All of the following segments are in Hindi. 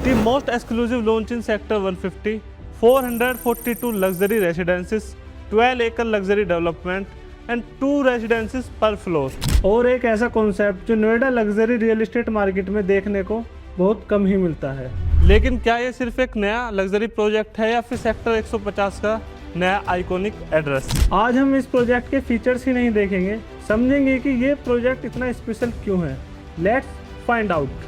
The most exclusive launch in Sector 150, 442 luxury residences, 12-acre luxury development and 2 residences per floor। और एक ऐसा कॉन्सेप्ट जो Noida luxury real estate market में देखने को बहुत कम ही मिलता है। लेकिन क्या ये सिर्फ एक नया लग्जरी प्रोजेक्ट है या फिर सेक्टर 150 का नया आइकॉनिक एड्रेस? आज हम इस प्रोजेक्ट के फीचर्स ही नहीं देखेंगे, समझेंगे कि ये प्रोजेक्ट इतना स्पेशल क्यों है। Let's find out.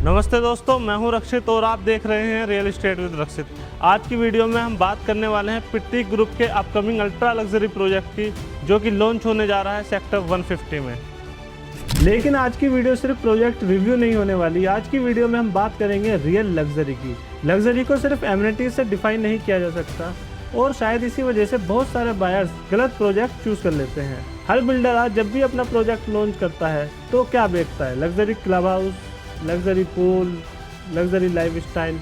नमस्ते दोस्तों, मैं हूं रक्षित और आप देख रहे हैं रियल एस्टेट विद रक्षित। आज की वीडियो में हम बात करने वाले हैं प्रतीक ग्रुप के अपकमिंग अल्ट्रा लग्जरी प्रोजेक्ट की, जो कि लॉन्च होने जा रहा है सेक्टर 150 में। लेकिन आज की वीडियो सिर्फ प्रोजेक्ट रिव्यू नहीं होने वाली। आज की वीडियो में हम बात करेंगे रियल लग्जरी की। लग्जरी को सिर्फ एमिनिटीज से डिफाइन नहीं किया जा सकता और शायद इसी वजह से बहुत सारे बायर्स गलत प्रोजेक्ट चूज कर लेते हैं। हर बिल्डर आज जब भी अपना प्रोजेक्ट लॉन्च करता है तो क्या बेचता है? Luxury club house, luxury pool, luxury lifestyle.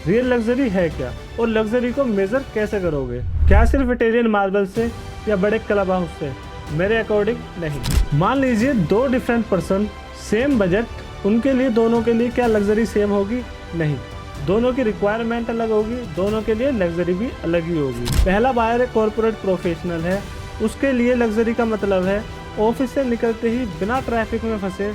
Real luxury है क्या और लग्जरी को मेजर कैसे करोगे? क्या सिर्फ इटालियन मार्बल से या बड़े क्लब हाउस से? मेरे अकॉर्डिंग नहीं। मान लीजिए दो डिफरेंट पर्सन, सेम बजट, उनके लिए दोनों के लिए क्या लग्जरी सेम होगी? नहीं, दोनों की रिक्वायरमेंट अलग होगी, दोनों के लिए लग्जरी भी अलग ही होगी। पहला बायर एक कॉर्पोरेट प्रोफेशनल है, उसके लिए लग्जरी का मतलब है ऑफिस से निकलते ही बिना ट्रैफिक में फंसे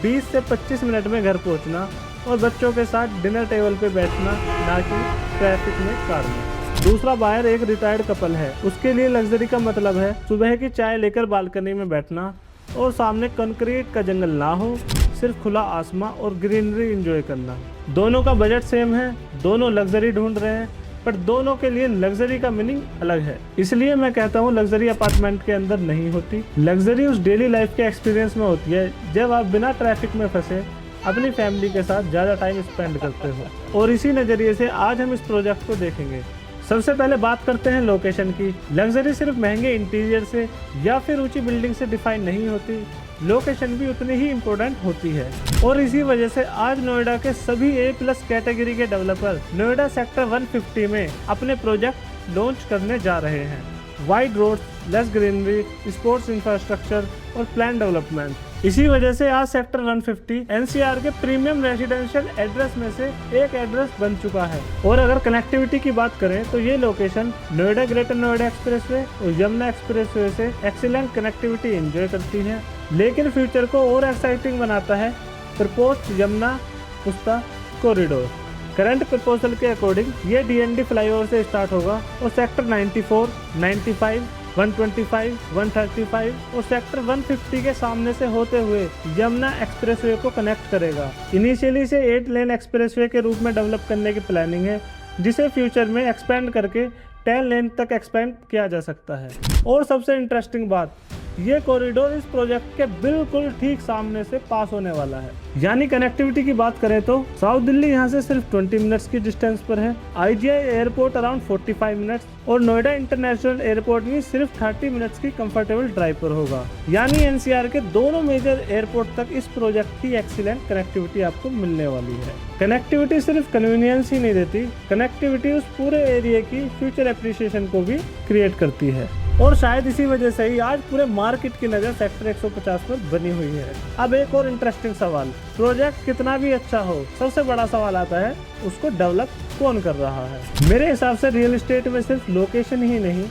20 से 25 मिनट में घर पहुंचना और बच्चों के साथ डिनर टेबल पे बैठना, ना कि ट्रैफिक में कार में। दूसरा बायर एक रिटायर्ड कपल है, उसके लिए लग्जरी का मतलब है सुबह की चाय लेकर बालकनी में बैठना और सामने कंक्रीट का जंगल ना हो, सिर्फ खुला आसमां और ग्रीनरी एंजॉय करना। दोनों का बजट सेम है, दोनों लग्जरी ढूंढ रहे हैं, पर दोनों के लिए लग्जरी का मीनिंग अलग है। इसलिए मैं कहता हूँ लग्जरी अपार्टमेंट के अंदर नहीं होती, लग्जरी उस डेली लाइफ के एक्सपीरियंस में होती है जब आप बिना ट्रैफिक में फंसे अपनी फैमिली के साथ ज़्यादा टाइम स्पेंड करते हो। और इसी नज़रिए से आज हम इस प्रोजेक्ट को देखेंगे। सबसे पहले बात करते हैं लोकेशन की। लग्जरी सिर्फ महंगे इंटीरियर से या फिर ऊंची बिल्डिंग से डिफाइन नहीं होती, लोकेशन भी उतनी ही इम्पोर्टेंट होती है। और इसी वजह से आज नोएडा के सभी A+ कैटेगरी के डेवलपर नोएडा सेक्टर 150 में अपने प्रोजेक्ट लॉन्च करने जा रहे हैं। Wide roads, less greenery, sports infrastructure और प्लान डेवलपमेंट। इसी वजह से आज सेक्टर 150 NCR के प्रीमियम रेजिडेंशियल एड्रेस में से एक एड्रेस बन चुका है। और अगर कनेक्टिविटी की बात करें तो ये location Noida greater Noida expressway और यमुना एक्सप्रेसवे से एक्सीलेंट कनेक्टिविटी एंजॉय करती है। लेकिन फ्यूचर को और एक्साइटिंग बनाता है प्रपोज्ड यमुना पुस्ता कॉरिडोर। करंट प्रपोजल के अकॉर्डिंग ये DND फ्लाईओवर से स्टार्ट होगा और सेक्टर 94, 95, 125, 135 और सेक्टर 150 के सामने से होते हुए यमुना एक्सप्रेसवे को कनेक्ट करेगा। इनिशियली से 8 लेन एक्सप्रेसवे के रूप में डेवलप करने की प्लानिंग है, जिसे फ्यूचर में एक्सपेंड करके 10 लेन तक एक्सपेंड किया जा सकता है। और सबसे इंटरेस्टिंग बात, ये कॉरिडोर इस प्रोजेक्ट के बिल्कुल ठीक सामने से पास होने वाला है। यानी कनेक्टिविटी की बात करें तो साउथ दिल्ली यहाँ से सिर्फ 20 मिनट्स की डिस्टेंस पर है, IGI एयरपोर्ट अराउंड 45 मिनट्स और नोएडा इंटरनेशनल एयरपोर्ट भी सिर्फ 30 मिनट्स की कंफर्टेबल ड्राइव पर होगा। यानी NCR के दोनों मेजर एयरपोर्ट तक इस प्रोजेक्ट की एक्सीलेंट कनेक्टिविटी आपको मिलने वाली है। कनेक्टिविटी सिर्फ कन्वीनियंस ही नहीं देती, कनेक्टिविटी उस पूरे एरिया की फ्यूचर एप्रिसिएशन को भी क्रिएट करती है। और शायद इसी वजह से ही आज पूरे मार्केट की नज़र सेक्टर 150 पर बनी हुई है। अब एक और इंटरेस्टिंग सवाल, प्रोजेक्ट कितना भी अच्छा हो, सबसे बड़ा सवाल आता है उसको डेवलप कौन कर रहा है? मेरे हिसाब से रियल एस्टेट में सिर्फ लोकेशन ही नहीं,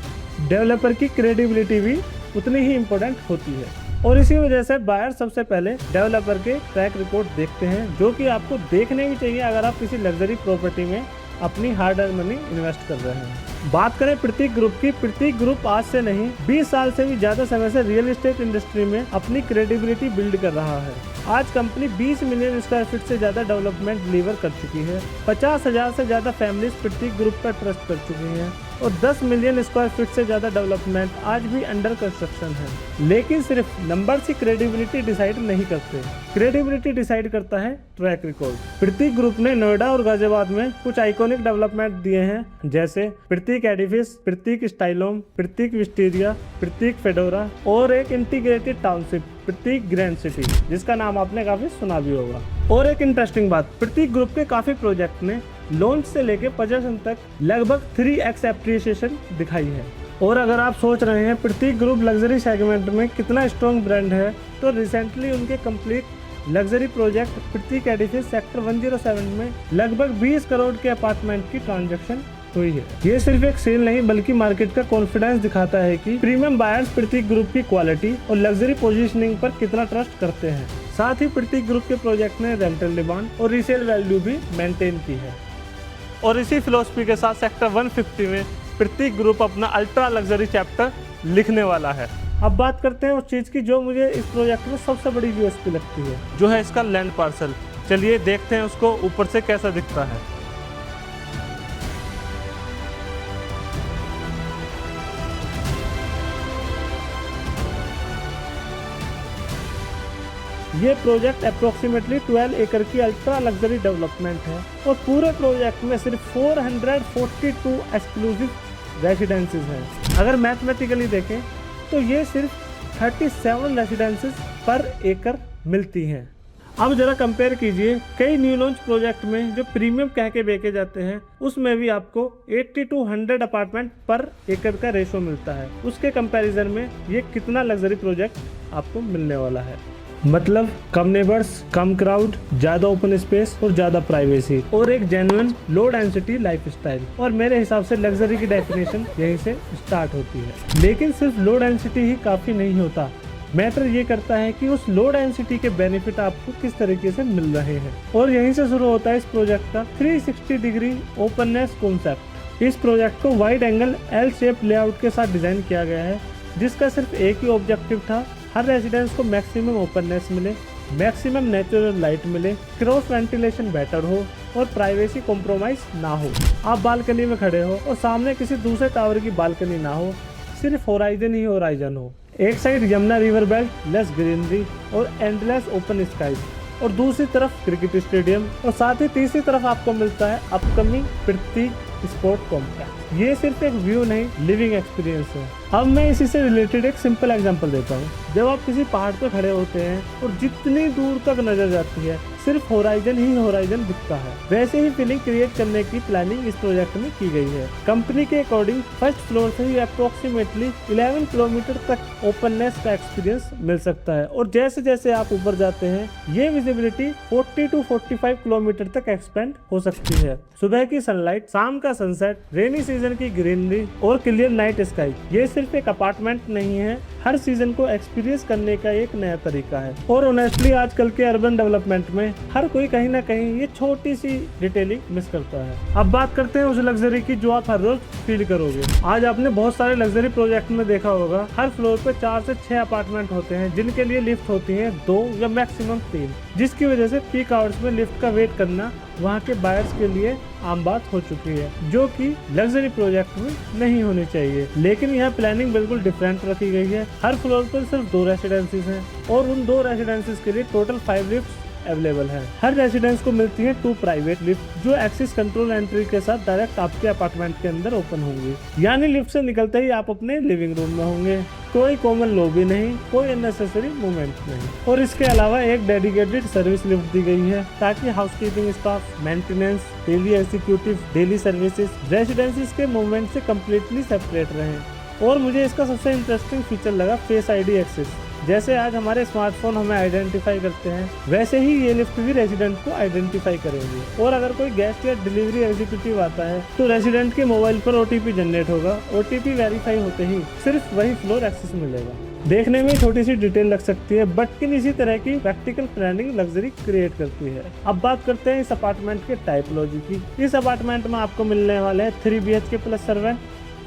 डेवलपर की क्रेडिबिलिटी भी उतनी ही इम्पोर्टेंट होती है। और इसी वजह से बायर सबसे पहले डेवलपर के ट्रैक रिकॉर्ड देखते हैं, जो कि आपको देखने भी चाहिए अगर आप किसी लग्जरी प्रॉपर्टी में अपनी हार्ड अर्न मनी इन्वेस्ट कर रहे हैं। बात करें प्रतीक ग्रुप की, प्रतीक ग्रुप आज से नहीं 20 साल से भी ज्यादा समय से रियल एस्टेट इंडस्ट्री में अपनी क्रेडिबिलिटी बिल्ड कर रहा है। आज कंपनी 20 मिलियन स्क्वायर फीट से ज्यादा डेवलपमेंट डिलीवर कर चुकी है, 50,000 से ज्यादा फैमिलीज प्रतीक ग्रुप पर ट्रस्ट कर चुकी हैं और 10 मिलियन स्क्वायर फीट से ज्यादा डेवलपमेंट आज भी अंडर कंस्ट्रक्शन है। लेकिन सिर्फ नंबर्स ही क्रेडिबिलिटी डिसाइड नहीं करते, क्रेडिबिलिटी डिसाइड करता है ट्रैक रिकॉर्ड। प्रतीक ग्रुप ने नोएडा और गाजियाबाद में कुछ आइकॉनिक डेवलपमेंट दिए हैं, जैसे प्रतीक एडिफिस, प्रतीक स्टाइलोम, प्रतीक विस्टेरिया, प्रतीक फेडोरा और एक इंटीग्रेटेड टाउनशिप प्रतीक ग्रैंड सिटी, जिसका नाम आपने काफी सुना भी होगा। और एक इंटरेस्टिंग बात, प्रतीक ग्रुप के काफी प्रोजेक्ट ने लॉन्च से लेके पोजीशन तक लगभग 3x एप्रिसिएशन दिखाई है। और अगर आप सोच रहे हैं प्रतीक ग्रुप लग्जरी सेगमेंट में कितना स्ट्रॉन्ग ब्रांड है, तो रिसेंटली उनके कंप्लीट लग्जरी प्रोजेक्ट प्रतीक एडिफिस सेक्टर 107 में लगभग 20 करोड़ के अपार्टमेंट की ट्रांजैक्शन हुई है। ये सिर्फ एक सेल नहीं बल्कि मार्केट का कॉन्फिडेंस दिखाता है कि प्रीमियम बायर्स प्रतीक ग्रुप की क्वालिटी और लग्जरी पोजीशनिंग पर कितना ट्रस्ट करते हैं। साथ ही प्रतीक ग्रुप के प्रोजेक्ट ने रेंटल डिमांड और रीसेल वैल्यू भी मेंटेन की है। और इसी फिलॉसफी के साथ सेक्टर 150 में प्रतीक ग्रुप अपना अल्ट्रा लग्जरी चैप्टर लिखने वाला है। अब बात करते हैं उस चीज़ की जो मुझे इस प्रोजेक्ट में सबसे बड़ी यूएसपी लगती है, जो है इसका लैंड पार्सल। चलिए देखते हैं उसको ऊपर से कैसा दिखता है। ये प्रोजेक्ट अप्रोक्सीमेटली 12 एकड़ की अल्ट्रा लग्जरी डेवलपमेंट है और पूरे प्रोजेक्ट में सिर्फ 442 एक्सक्लूसिव रेसिडेंसेज हैं। अगर मैथमेटिकली देखें तो ये सिर्फ 37 रेसिडेंसेज पर एकड़ मिलती हैं। अब जरा कंपेयर कीजिए कई न्यू लॉन्च प्रोजेक्ट में जो प्रीमियम कह के बेचे जाते हैं उसमें भी आपको 80 to 100 अपार्टमेंट पर एकड़ का रेशो मिलता है। उसके कंपैरिजन में ये कितना लग्जरी प्रोजेक्ट आपको मिलने वाला है। मतलब कम नेबर्स, कम क्राउड, ज्यादा ओपन स्पेस और ज्यादा प्राइवेसी और एक जेन्युइन लो डेंसिटी लाइफस्टाइल। और मेरे हिसाब से लग्जरी की डेफिनेशन यहीं से स्टार्ट होती है। लेकिन सिर्फ लो डेंसिटी ही काफी नहीं होता, मैटर ये करता है कि उस लो डेंसिटी के बेनिफिट आपको किस तरीके से मिल रहे हैं। और यहीं से शुरू होता है इस प्रोजेक्ट का 360 डिग्री ओपननेस कॉन्सेप्ट। इस प्रोजेक्ट को wide angle L shape layout के साथ डिजाइन किया गया है, जिसका सिर्फ एक ही ऑब्जेक्टिव था, हर रेजिडेंस को मैक्सिमम ओपननेस मिले, मैक्सिमम नेचुरल लाइट मिले, क्रॉस वेंटिलेशन बेटर हो और प्राइवेसी कॉम्प्रोमाइज ना हो। आप बालकनी में खड़े हो और सामने किसी दूसरे टावर की बालकनी ना हो, सिर्फ होराइजन ही होराइजन हो। एक side Yamuna river belt, less greenery और एंडलेस ओपन स्काइज, और दूसरी तरफ क्रिकेट स्टेडियम, और साथ ही तीसरी तरफ आपको मिलता है अपकमिंग प्रतीक स्पोर्ट कॉम्प्लेक्स। ये सिर्फ एक व्यू नहीं, लिविंग एक्सपीरियंस है। अब मैं इसी से रिलेटेड एक सिंपल एग्जांपल देता हूँ। जब आप किसी पहाड़ पर खड़े होते हैं और जितनी दूर तक नजर जाती है सिर्फ होराइजन ही होराइजन दिखता है, वैसे ही फीलिंग क्रिएट करने की प्लानिंग इस प्रोजेक्ट में की गई है। कंपनी के अकॉर्डिंग फर्स्ट फ्लोर से ही अप्रोक्सीमेटली 11 किलोमीटर तक ओपननेस का एक्सपीरियंस मिल सकता है, और जैसे जैसे आप ऊपर जाते हैं ये विजिबिलिटी 40 to 45 किलोमीटर तक एक्सपेंड हो सकती है। सुबह की सनलाइट, शाम का सनसेट, रेनी सीजन की ग्रीनरी और क्लियर नाइट स्काई, ये सिर्फ एक अपार्टमेंट नहीं है, हर सीजन को एक्सपीरियंस करने का एक नया तरीका है। और ऑनेस्टली आजकल के अर्बन डेवलपमेंट में हर कोई कहीं ना कहीं ये छोटी सी डिटेलिंग मिस करता है। अब बात करते हैं उस लग्जरी की जो आप हर रोज फील करोगे। आज आपने बहुत सारे लग्जरी प्रोजेक्ट में देखा होगा हर फ्लोर पे 4 से 6 अपार्टमेंट होते हैं, जिनके लिए लिफ्ट होती है 2 या मैक्सिमम 3, जिसकी वजह से पीक आवर्स में लिफ्ट का वेट करना वहाँ के बायर्स के लिए आम बात हो चुकी है, जो कि लग्जरी प्रोजेक्ट में नहीं होनी चाहिए। लेकिन यहाँ प्लानिंग बिल्कुल डिफरेंट रखी गई है। हर फ्लोर पर सिर्फ 2 रेसिडेंसीज हैं और उन 2 रेसिडेंसीज के लिए टोटल 5 लिफ्ट अवेलेबल है। हर रेसिडेंस को मिलती है 2 प्राइवेट लिफ्ट जो एक्सेस कंट्रोल एंट्री के साथ डायरेक्ट आपके अपार्टमेंट के अंदर ओपन होंगी, यानी लिफ्ट से निकलते ही आप अपने लिविंग रूम में होंगे। कोई कॉमन लॉबी नहीं, कोई अननेसेसरी मूवमेंट नहीं। और इसके अलावा एक डेडिकेटेड सर्विस लिफ्ट दी गई है ताकि housekeeping staff, maintenance, daily executive, daily services residencies के मूवमेंट से कम्प्लीटली सेपरेट रहें। और मुझे इसका सबसे इंटरेस्टिंग फीचर लगा फेस आईडी एक्सेस। जैसे आज हमारे स्मार्टफोन हमें आइडेंटिफाई करते हैं, वैसे ही ये लिफ्ट भी रेजिडेंट को आइडेंटिफाई करेंगे। और अगर कोई गेस्ट या डिलीवरी एग्जीक्यूटिव आता है तो रेजिडेंट के मोबाइल पर OTP जनरेट होगा। OTP वेरीफाई होते ही सिर्फ वही फ्लोर एक्सेस मिलेगा। देखने में छोटी सी डिटेल लग सकती है, बट इसी तरह की प्रैक्टिकल प्लानिंग लग्जरी क्रिएट करती है। अब बात करते हैं इस अपार्टमेंट के टाइपोलॉजी की। इस अपार्टमेंट में आपको मिलने वाले हैं 3 BHK plus servant,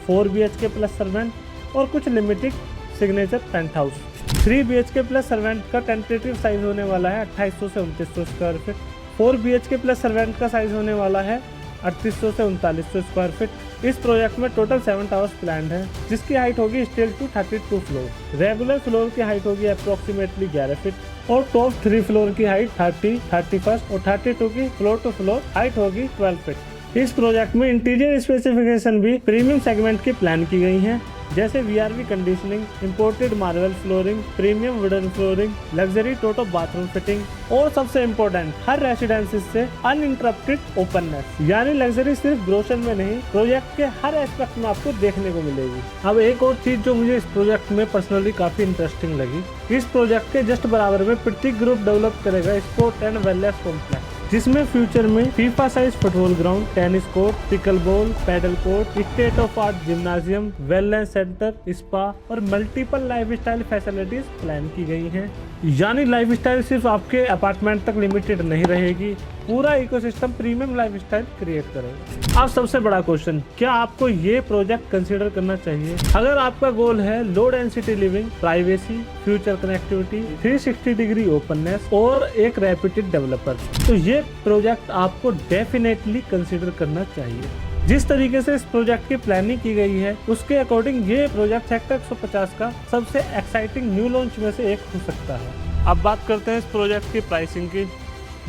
4 BHK plus servant और कुछ limited signature penthouse. 3 BHK plus servant का टेंटेटिव साइज होने वाला है 2800 से 2900 square feet. 4 BHK plus servant का साइज होने वाला है 3800 से 3900 स्क्वायर फीट। इस प्रोजेक्ट में टोटल 7 टावर्स प्लान्ड है, जिसकी हाइट होगी stilt to 32 floor. Regular floor की हाइट होगी अप्रोक्सीमेटली 11 फीट और टॉप 3 फ्लोर की हाइट 30, 31 और 32 की फ्लोर टू फ्लोर हाइट होगी 12 फीट। इस प्रोजेक्ट में इंटीरियर स्पेसिफिकेशन भी प्रीमियम सेगमेंट की प्लान की गई हैं। जैसे VRV conditioning, imported marble flooring, premium wooden flooring, luxury Toto bathroom fitting और सबसे इम्पोर्टेंट हर रेसिडेंसेस से अनइंटरप्टेड ओपननेस, यानी लग्जरी सिर्फ ब्रोशर में नहीं, प्रोजेक्ट के हर एस्पेक्ट में आपको देखने को मिलेगी। अब एक और चीज जो मुझे इस प्रोजेक्ट में पर्सनली काफी इंटरेस्टिंग लगी, इस प्रोजेक्ट के जस्ट बराबर में प्रतीक ग्रुप डेवलप करेगा स्पोर्ट एंड वेलनेस कॉम्प्लेक्स, जिसमें फ्यूचर में FIFA size football ground, tennis court, pickleball, padel court, state of art gymnasium, wellness centre, spa और मल्टीपल लाइफस्टाइल फैसिलिटीज प्लान की गई हैं। यानी लाइफस्टाइल सिर्फ आपके अपार्टमेंट तक लिमिटेड नहीं रहेगी, पूरा इकोसिस्टम प्रीमियम लाइफस्टाइल क्रिएट करेगा। अब सबसे बड़ा क्वेश्चन, क्या आपको ये प्रोजेक्ट कंसीडर करना चाहिए? अगर आपका गोल है low density living, privacy, future connectivity, 360 degree openness और एक रेप्यूटेड डेवलपर, तो ये प्रोजेक्ट आपको डेफिनेटली कंसीडर करना चाहिए। जिस तरीके से इस प्रोजेक्ट की प्लानिंग की गई है उसके अकॉर्डिंग ये प्रोजेक्ट सेक्टर 150 का सबसे एक्साइटिंग न्यू लॉन्च में से एक हो सकता है। अब बात करते हैं इस प्रोजेक्ट की प्राइसिंग की।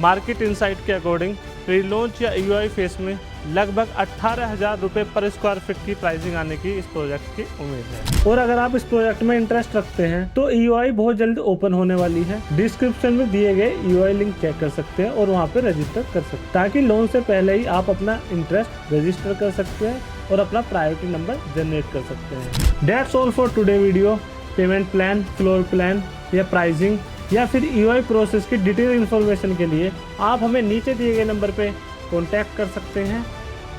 मार्केट इनसाइट के अकॉर्डिंग प्री लॉन्च या EOI फेस में लगभग 18,000 रुपये पर स्क्वायर फीट की प्राइसिंग आने की इस प्रोजेक्ट की उम्मीद है। और अगर आप इस प्रोजेक्ट में इंटरेस्ट रखते हैं तो EOI बहुत जल्द ओपन होने वाली है। डिस्क्रिप्शन में दिए गए EOI लिंक चेक कर सकते हैं और वहाँ पे रजिस्टर कर सकते हैं, ताकि लोन से पहले ही आप अपना इंटरेस्ट रजिस्टर कर सकते हैं और अपना प्रायोरिटी नंबर जनरेट कर सकते हैं। That's all for today video. Payment plan, floor plan या प्राइसिंग या फिर EOI प्रोसेस की डिटेल इन्फॉर्मेशन के लिए आप हमें नीचे दिए गए नंबर पे कांटेक्ट कर सकते हैं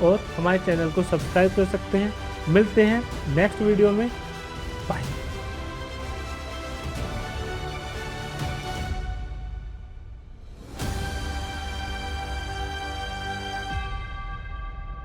और हमारे चैनल को सब्सक्राइब कर सकते हैं। मिलते हैं नेक्स्ट वीडियो में। बाय।